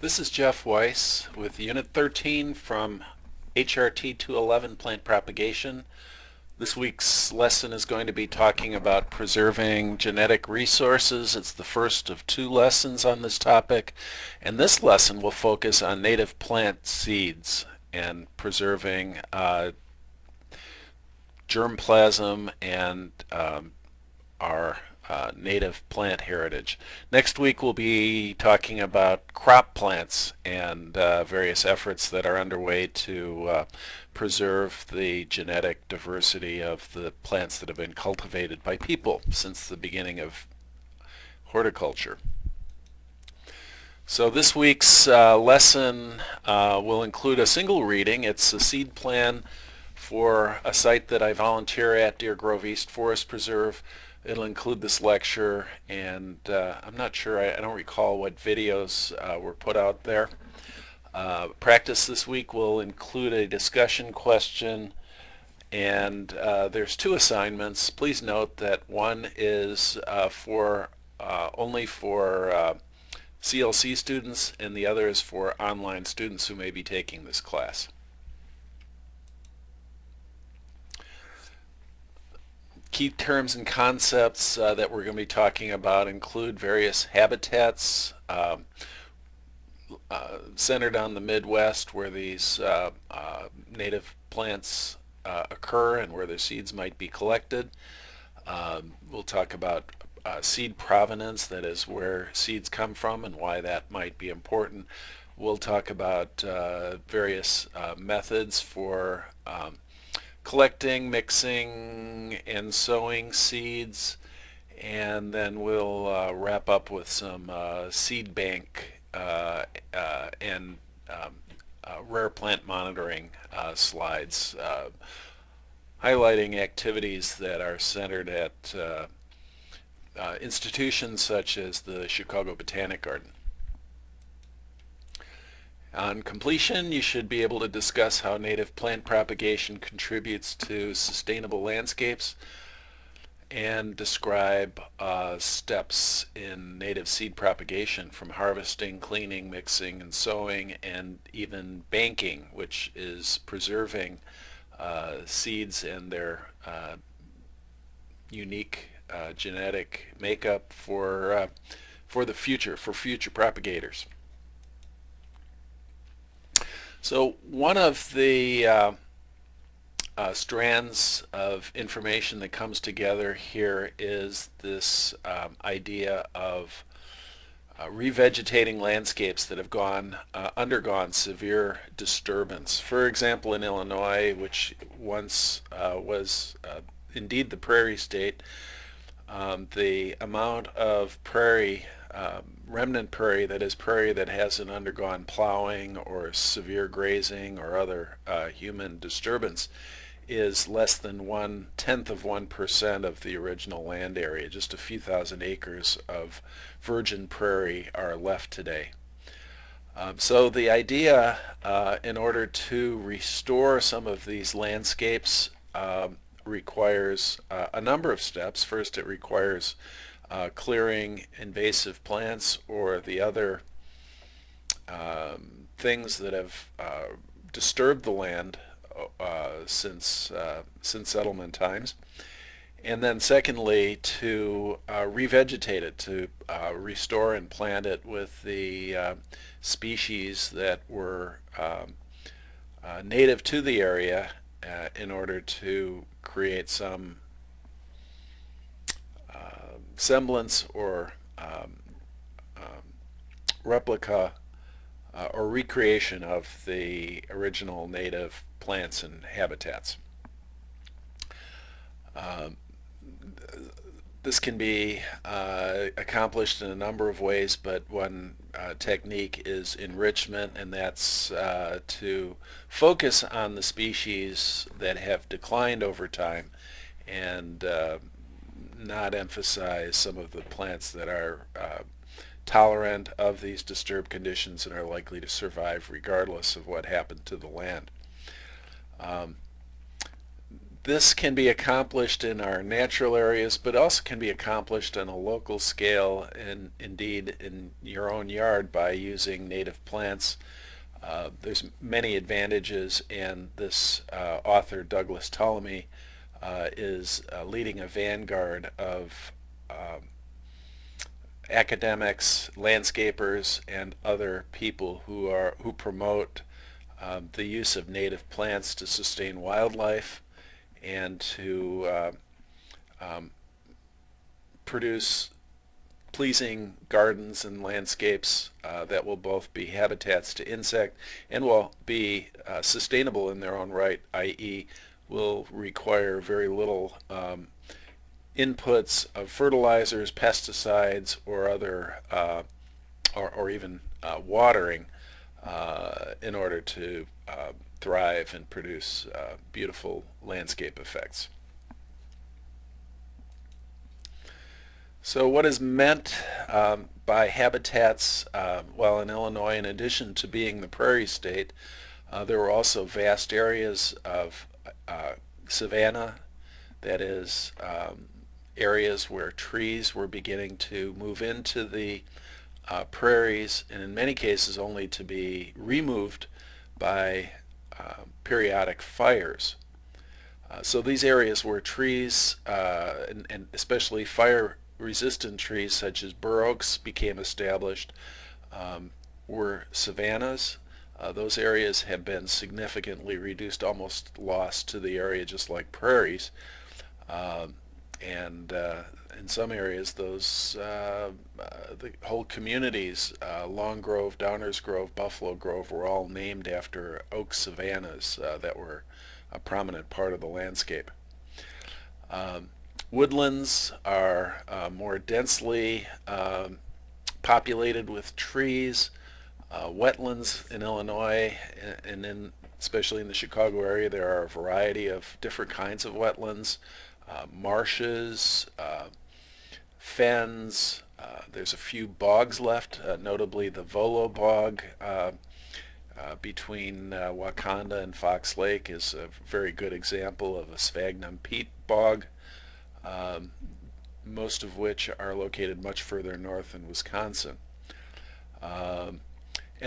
This is Jeff Weiss with Unit 13 from HRT 211 Plant Propagation. This week's lesson is going to be talking about preserving genetic resources. It's the first of two lessons on this topic, and this lesson will focus on native plant seeds and preserving germplasm and our native plant heritage. Next week we'll be talking about crop plants and various efforts that are underway to preserve the genetic diversity of the plants that have been cultivated by people since the beginning of horticulture. So this week's lesson will include a single reading. It's a seed plan for a site that I volunteer at, Deer Grove East Forest Preserve. It'll include this lecture, and I'm not sure, I don't recall what videos were put out there. Practice this week will include a discussion question, and there's two assignments. Please note that one is only for CLC students, and the other is for online students who may be taking this class. Key terms and concepts that we're going to be talking about include various habitats centered on the Midwest where these native plants occur and where their seeds might be collected. We'll talk about seed provenance, that is where seeds come from and why that might be important. We'll talk about various methods for collecting, mixing, and sowing seeds, and then we'll wrap up with some seed bank and rare plant monitoring slides, highlighting activities that are centered at institutions such as the Chicago Botanic Garden. On completion, you should be able to discuss how native plant propagation contributes to sustainable landscapes and describe steps in native seed propagation from harvesting, cleaning, mixing, and sowing, and even banking, which is preserving seeds and their unique genetic makeup for the future, for future propagators. So one of the strands of information that comes together here is this idea of revegetating landscapes that have undergone severe disturbance. For example, in Illinois, which once was indeed the prairie state, the amount of prairie remnant prairie, that is prairie that hasn't undergone plowing or severe grazing or other human disturbance, is less than 1/10 of 1% of the original land area. Just a few thousand acres of virgin prairie are left today. So the idea, in order to restore some of these landscapes, requires a number of steps. First, it requires clearing invasive plants or the other things that have disturbed the land since settlement times. And then secondly, to revegetate it, to restore and plant it with the species that were native to the area in order to create some semblance or replica or recreation of the original native plants and habitats. This can be accomplished in a number of ways, but one technique is enrichment, and that's to focus on the species that have declined over time and not emphasize some of the plants that are tolerant of these disturbed conditions and are likely to survive regardless of what happened to the land. This can be accomplished in our natural areas, but also can be accomplished on a local scale and indeed in your own yard by using native plants. There's many advantages, and this author, Douglas Ptolemy, is leading a vanguard of academics, landscapers, and other people who promote the use of native plants to sustain wildlife and to um, produce pleasing gardens and landscapes that will both be habitats to insect and will be sustainable in their own right, i.e. will require very little inputs of fertilizers, pesticides, or other or even watering in order to thrive and produce beautiful landscape effects. So what is meant by habitats? Well, in Illinois, in addition to being the prairie state, there were also vast areas of savanna, that is, areas where trees were beginning to move into the prairies, and in many cases only to be removed by periodic fires. So these areas where trees, and especially fire-resistant trees such as bur oaks, became established, were savannas. Those areas have been significantly reduced, almost lost to the area, just like prairies. And in some areas, the whole communities, Long Grove, Downers Grove, Buffalo Grove, were all named after oak savannas that were a prominent part of the landscape. Woodlands are more densely populated with trees. Wetlands in Illinois, and especially in the Chicago area, there are a variety of different kinds of wetlands. Marshes, fens, there's a few bogs left, notably the Volo Bog between Wakanda and Fox Lake is a very good example of a sphagnum peat bog, most of which are located much further north in Wisconsin. And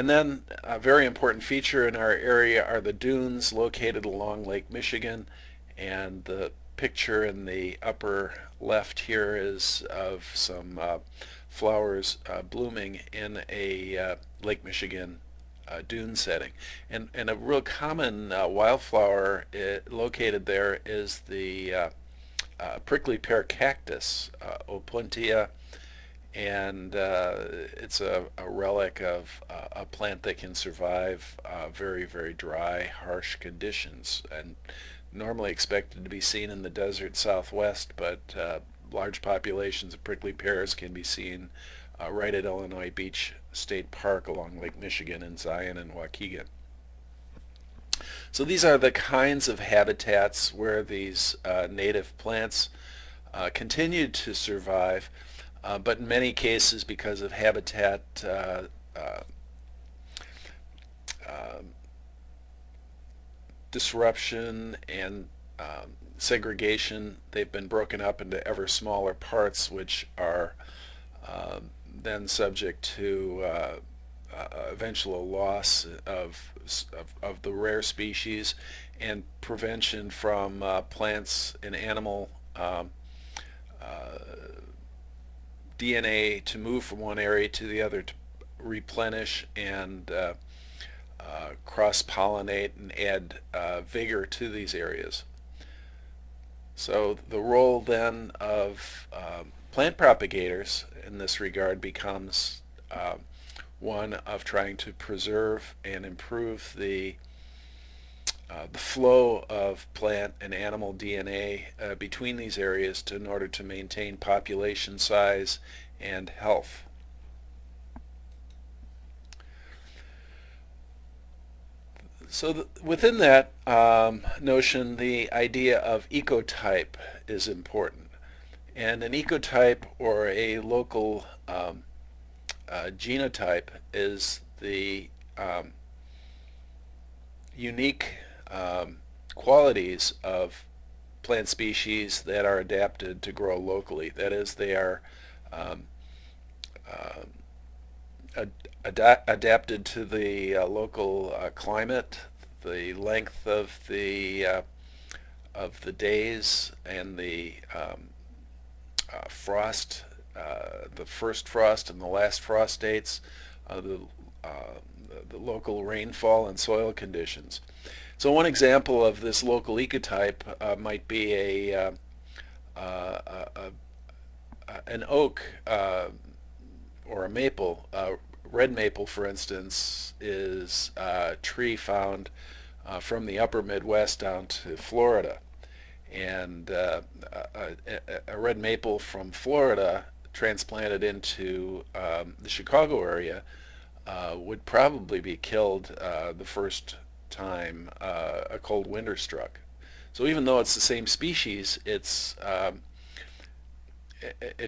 then a very important feature in our area are the dunes located along Lake Michigan, and the picture in the upper left here is of some flowers blooming in a Lake Michigan dune setting. And a real common wildflower located there is the prickly pear cactus, Opuntia, and it's a relic of a plant that can survive very, very dry, harsh conditions, and normally expected to be seen in the desert southwest, but large populations of prickly pears can be seen right at Illinois Beach State Park along Lake Michigan in Zion and Waukegan. So these are the kinds of habitats where these native plants continued to survive, but in many cases, because of habitat disruption and segregation, they've been broken up into ever smaller parts, which are then subject to eventual loss of the rare species and prevention from plants and animal DNA to move from one area to the other to replenish and cross-pollinate and add vigor to these areas. So the role then of plant propagators in this regard becomes one of trying to preserve and improve the flow of plant and animal DNA between these areas in order to maintain population size and health. So within that notion, the idea of ecotype is important. And an ecotype, or a local genotype, is the unique qualities of plant species that are adapted to grow locally. That is, they are um, uh, adapted to the local climate, the length of the days, and the frost, the first frost and the last frost dates, uh, the local rainfall and soil conditions. So one example of this local ecotype might be an oak or a maple. Red maple, for instance, is a tree found from the upper Midwest down to Florida. And a red maple from Florida transplanted into the Chicago area would probably be killed the first time a cold winter struck. So even though it's the same species, it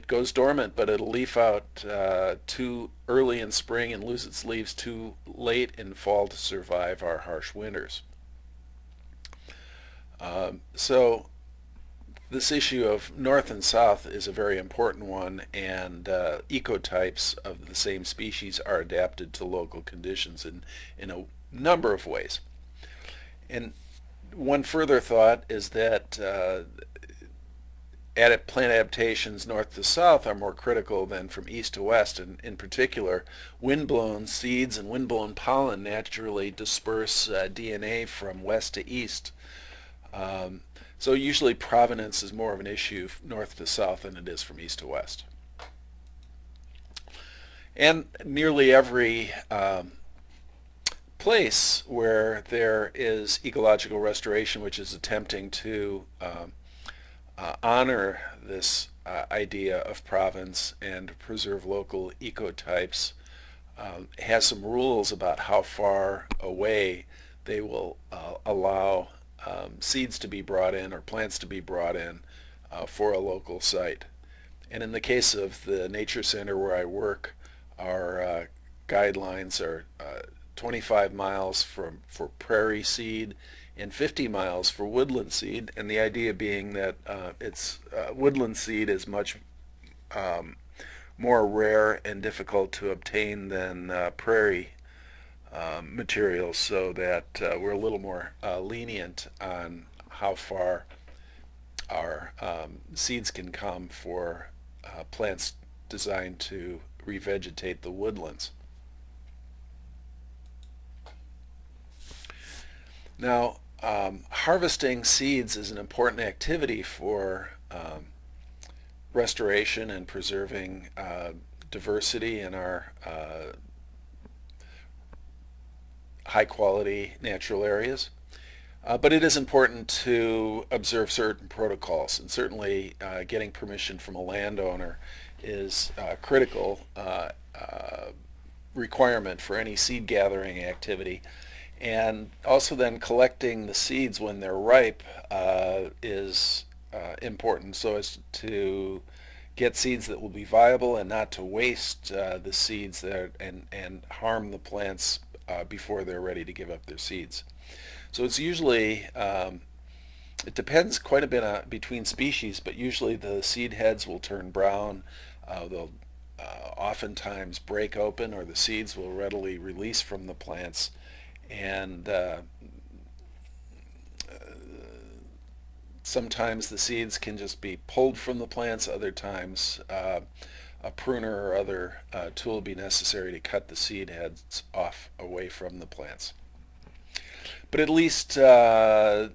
goes dormant, but it'll leaf out too early in spring and lose its leaves too late in fall to survive our harsh winters. So this issue of north and south is a very important one, and ecotypes of the same species are adapted to local conditions in a number of ways. And one further thought is that plant adaptations north to south are more critical than from east to west, and in particular, windblown seeds and windblown pollen naturally disperse DNA from west to east. Um, so usually provenance is more of an issue north to south than it is from east to west. And nearly every place where there is ecological restoration, which is attempting to honor this idea of province and preserve local ecotypes, has some rules about how far away they will allow seeds to be brought in or plants to be brought in for a local site. And in the case of the Nature Center where I work, our guidelines are 25 miles for prairie seed and 50 miles for woodland seed, and the idea being that woodland seed is much more rare and difficult to obtain than prairie materials, so that we're a little more lenient on how far our seeds can come for plants designed to revegetate the woodlands. Now, harvesting seeds is an important activity for restoration and preserving diversity in our high quality natural areas. But it is important to observe certain protocols, and certainly getting permission from a landowner is a critical requirement for any seed gathering activity. And also then collecting the seeds when they're ripe is important, so as to get seeds that will be viable and not to waste the seeds and harm the plants before they're ready to give up their seeds. So it's usually, it depends quite a bit between species, but usually the seed heads will turn brown. They'll oftentimes break open, or the seeds will readily release from the plants. And sometimes the seeds can just be pulled from the plants. Other times a pruner or other tool will be necessary to cut the seed heads off away from the plants. But at least in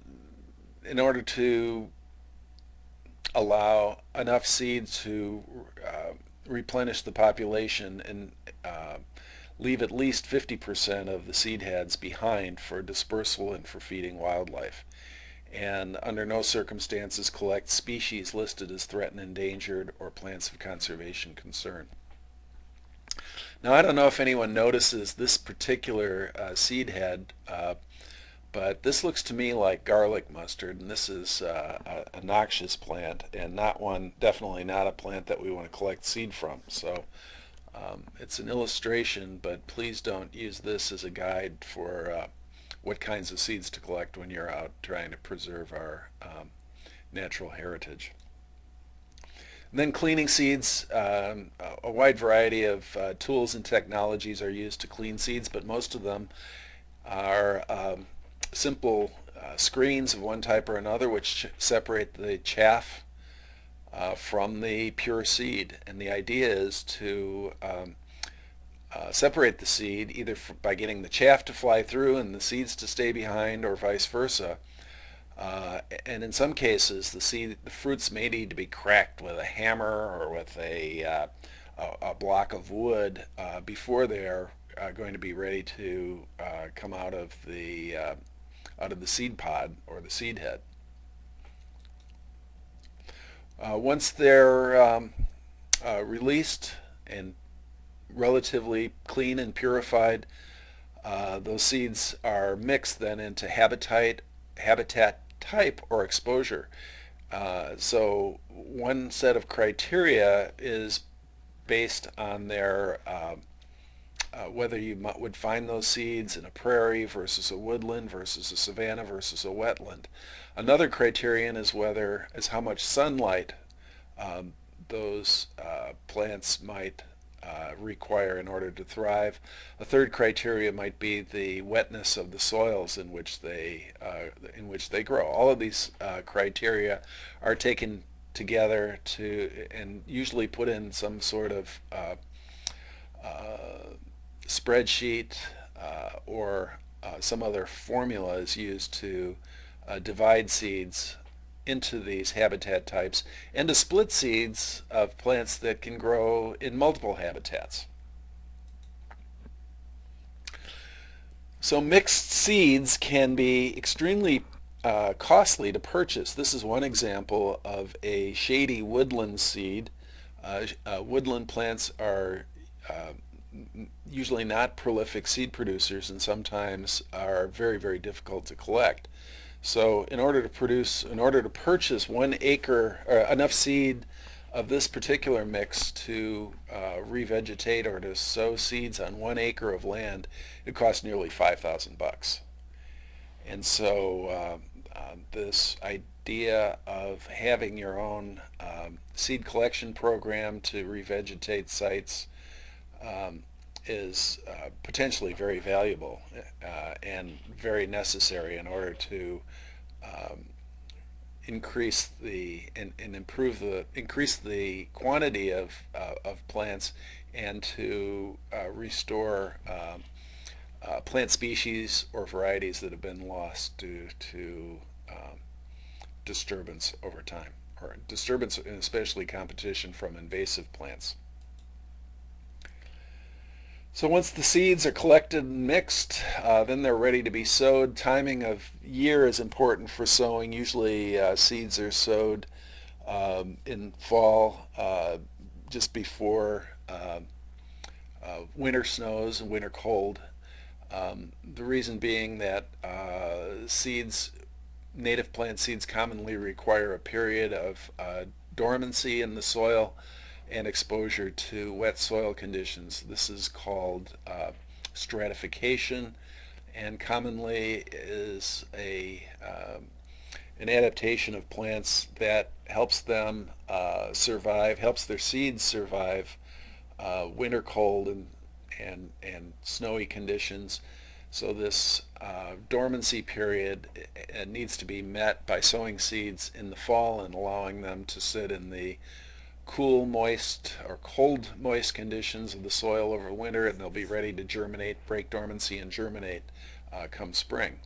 order to allow enough seed to replenish the population and leave at least 50% of the seed heads behind for dispersal and for feeding wildlife. And under no circumstances collect species listed as threatened, endangered, or plants of conservation concern. Now, I don't know if anyone notices this particular seed head, but this looks to me like garlic mustard, and this is a noxious plant, and not one, definitely not a plant that we want to collect seed from. So it's an illustration, but please don't use this as a guide for what kinds of seeds to collect when you're out trying to preserve our natural heritage. And then cleaning seeds, a wide variety of tools and technologies are used to clean seeds, but most of them are simple screens of one type or another which separate the chaff from the pure seed. And the idea is to separate the seed either by getting the chaff to fly through and the seeds to stay behind, or vice versa. And in some cases, the fruits may need to be cracked with a hammer or with a block of wood before they're going to be ready to come out of the seed pod or the seed head. Once they're released and relatively clean and purified, those seeds are mixed then into habitat type or exposure. So one set of criteria is based on their whether you would find those seeds in a prairie versus a woodland versus a savanna versus a wetland. Another criterion is how much sunlight those plants might require in order to thrive. A third criteria might be the wetness of the soils in which they grow. All of these criteria are taken together and usually put in some sort of spreadsheet or some other formula is used to divide seeds into these habitat types and to split seeds of plants that can grow in multiple habitats. So mixed seeds can be extremely costly to purchase. This is one example of a shady woodland seed. Woodland plants are usually not prolific seed producers and sometimes are very, very difficult to collect. So in order to purchase 1 acre or enough seed of this particular mix to revegetate or to sow seeds on 1 acre of land, it costs nearly $5,000. And so this idea of having your own seed collection program to revegetate sites is potentially very valuable and very necessary in order to increase and increase the quantity of plants and to restore plant species or varieties that have been lost due to disturbance over time, or disturbance and especially competition from invasive plants. So once the seeds are collected and mixed, then they're ready to be sowed. Timing of year is important for sowing. Usually seeds are sowed in fall, just before winter snows and winter cold. The reason being that native plant seeds commonly require a period of dormancy in the soil and exposure to wet soil conditions. This is called stratification, and commonly is an adaptation of plants that helps them survive, helps their seeds survive winter cold and snowy conditions. So this dormancy period needs to be met by sowing seeds in the fall and allowing them to sit in the cool, moist, or cold, moist conditions of the soil over winter, and they'll be ready to germinate, break dormancy, and germinate come spring.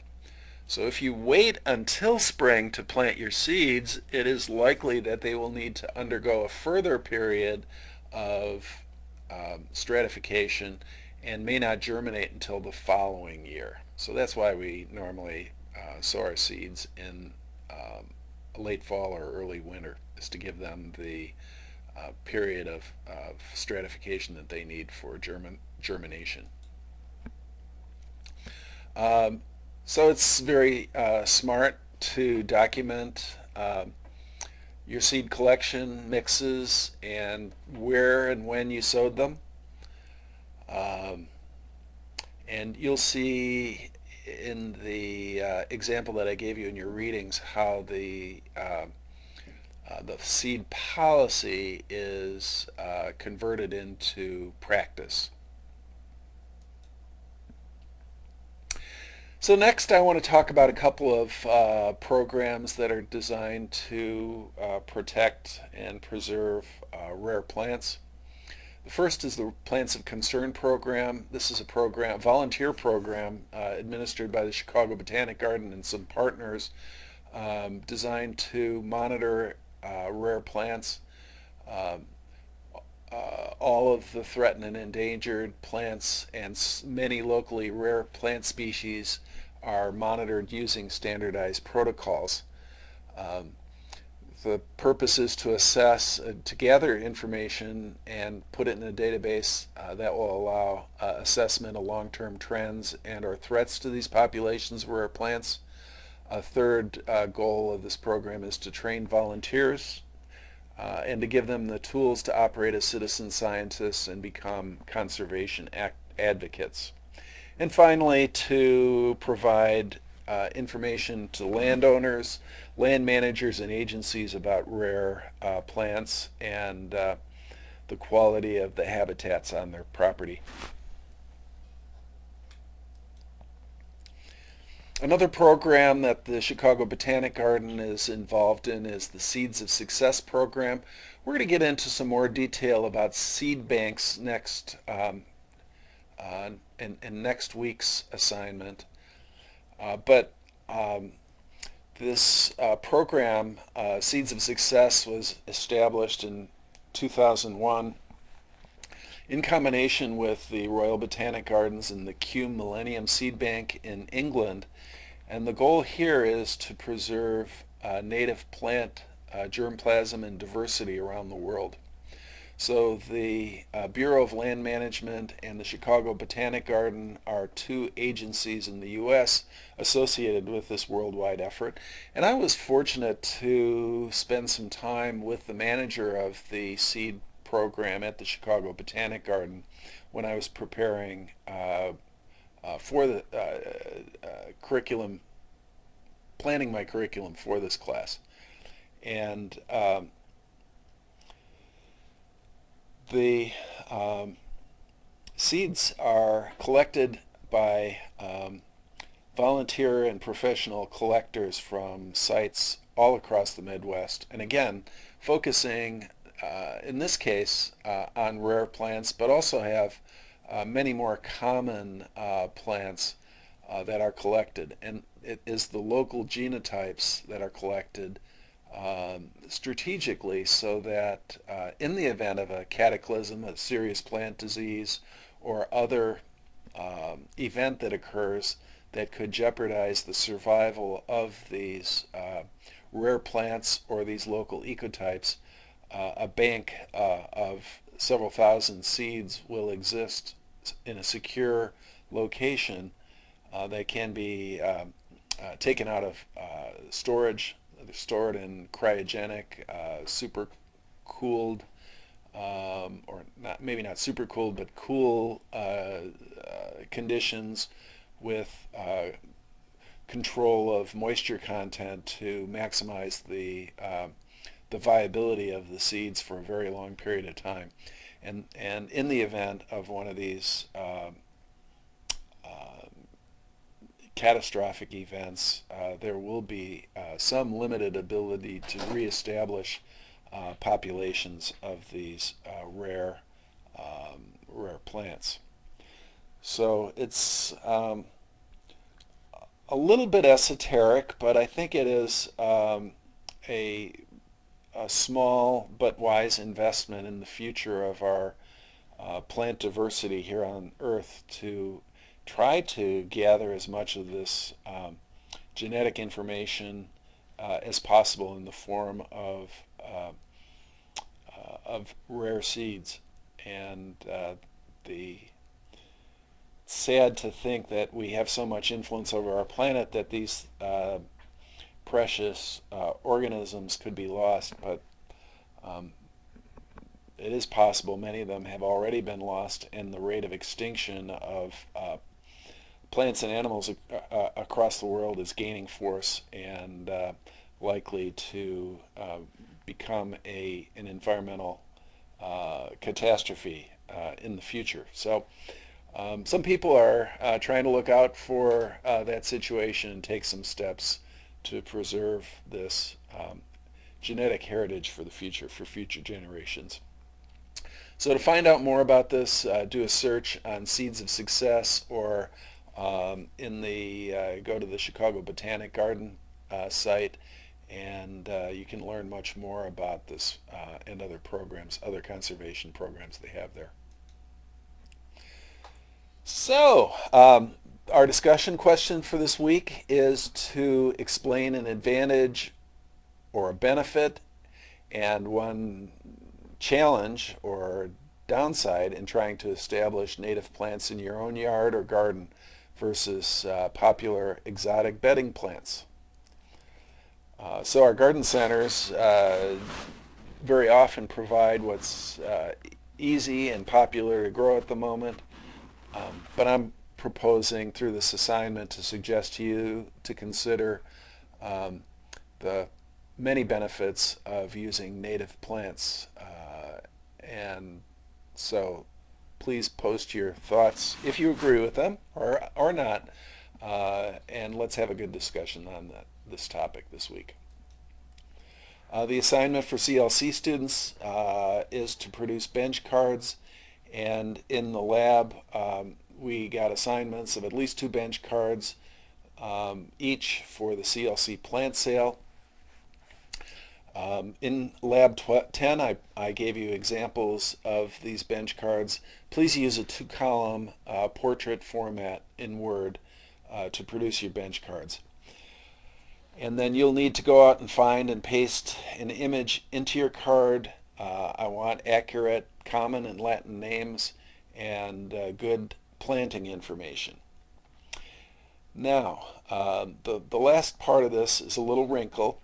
So if you wait until spring to plant your seeds, it is likely that they will need to undergo a further period of stratification and may not germinate until the following year. So that's why we normally sow our seeds in late fall or early winter, is to give them the period of stratification that they need for germination. So it's very smart to document your seed collection mixes and where and when you sowed them. And you'll see in the example that I gave you in your readings how the the seed policy is converted into practice. So next I want to talk about a couple of programs that are designed to protect and preserve rare plants. The first is the Plants of Concern program. This is a program, volunteer program administered by the Chicago Botanic Garden and some partners, designed to monitor rare plants. Um, all of the threatened and endangered plants and many locally rare plant species are monitored using standardized protocols. Um, the purpose is to assess, to gather information and put it in a database that will allow assessment of long-term trends and or threats to these populations of rare plants. A third goal of this program is to train volunteers and to give them the tools to operate as citizen scientists and become conservation advocates. And finally, to provide information to landowners, land managers, and agencies about rare plants and the quality of the habitats on their property. Another program that the Chicago Botanic Garden is involved in is the Seeds of Success program. We're going to get into some more detail about seed banks next in next week's assignment. But this program, Seeds of Success, was established in 2001 in combination with the Royal Botanic Gardens and the Kew Millennium Seed Bank in England. And the goal here is to preserve native plant germplasm and diversity around the world. So the Bureau of Land Management and the Chicago Botanic Garden are two agencies in the U.S. associated with this worldwide effort. And I was fortunate to spend some time with the manager of the seed program at the Chicago Botanic Garden when I was preparing for the curriculum, planning my curriculum for this class. And the seeds are collected by volunteer and professional collectors from sites all across the Midwest, and again focusing in this case on rare plants, but also have many more common plants that are collected, and it is the local genotypes that are collected strategically so that in the event of a cataclysm, a serious plant disease, or other event that occurs that could jeopardize the survival of these rare plants or these local ecotypes, a bank of several thousand seeds will exist in a secure location that can be taken out of storage. They're stored in cryogenic, super cooled, or not, maybe not super cooled, but cool conditions with control of moisture content to maximize the viability of the seeds for a very long period of time. And in the event of one of these catastrophic events, there will be some limited ability to reestablish populations of these rare plants. So it's a little bit esoteric, but I think it is a small but wise investment in the future of our plant diversity here on Earth to try to gather as much of this genetic information as possible in the form of rare seeds. And it's sad to think that we have so much influence over our planet that these precious organisms could be lost, but it is possible many of them have already been lost, and the rate of extinction of plants and animals across the world is gaining force and likely to become an environmental catastrophe in the future. So some people are trying to look out for that situation and take some steps to preserve this genetic heritage for the future, for future generations. So to find out more about this, do a search on Seeds of Success, or go to the Chicago Botanic Garden site, and you can learn much more about this and other programs, other conservation programs they have there. So, our discussion question for this week is to explain an advantage or a benefit and one challenge or downside in trying to establish native plants in your own yard or garden versus popular exotic bedding plants. So our garden centers very often provide what's easy and popular to grow at the moment, but I'm proposing through this assignment to suggest to you to consider the many benefits of using native plants, and so please post your thoughts if you agree with them or not, and let's have a good discussion on this topic this week. The assignment for CLC students is to produce bench cards, and in the lab we got assignments of at least 2 bench cards each for the CLC plant sale. In Lab 10 I gave you examples of these bench cards. Please use a 2-column portrait format in Word to produce your bench cards. And then you'll need to go out and find and paste an image into your card. I want accurate common and Latin names and good planting information. Now, the last part of this is a little wrinkle,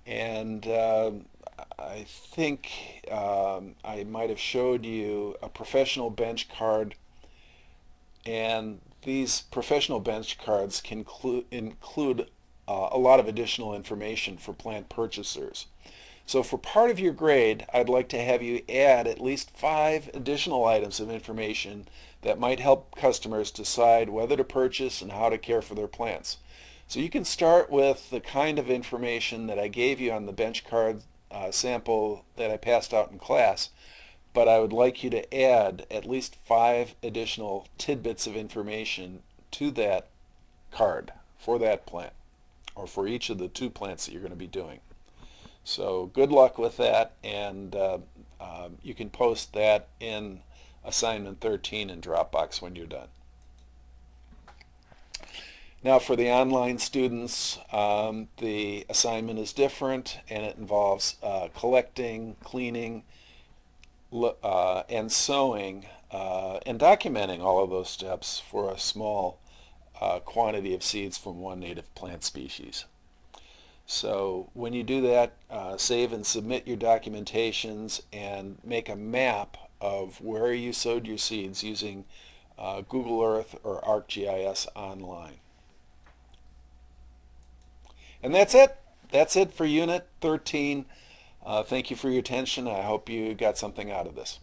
and I think I might have showed you a professional bench card, and these professional bench cards can include a lot of additional information for plant purchasers. So for part of your grade, I'd like to have you add at least 5 additional items of information that might help customers decide whether to purchase and how to care for their plants. So you can start with the kind of information that I gave you on the bench card sample that I passed out in class, but I would like you to add at least 5 additional tidbits of information to that card for that plant, or for each of the 2 plants that you're going to be doing. So good luck with that, and you can post that in assignment 13 in Dropbox when you're done. Now for the online students, the assignment is different, and it involves collecting, cleaning, and sowing, and documenting all of those steps for a small quantity of seeds from one native plant species. So when you do that, save and submit your documentations and make a map of where you sowed your seeds using Google Earth or ArcGIS Online. And that's it. That's it for Unit 13. Thank you for your attention. I hope you got something out of this.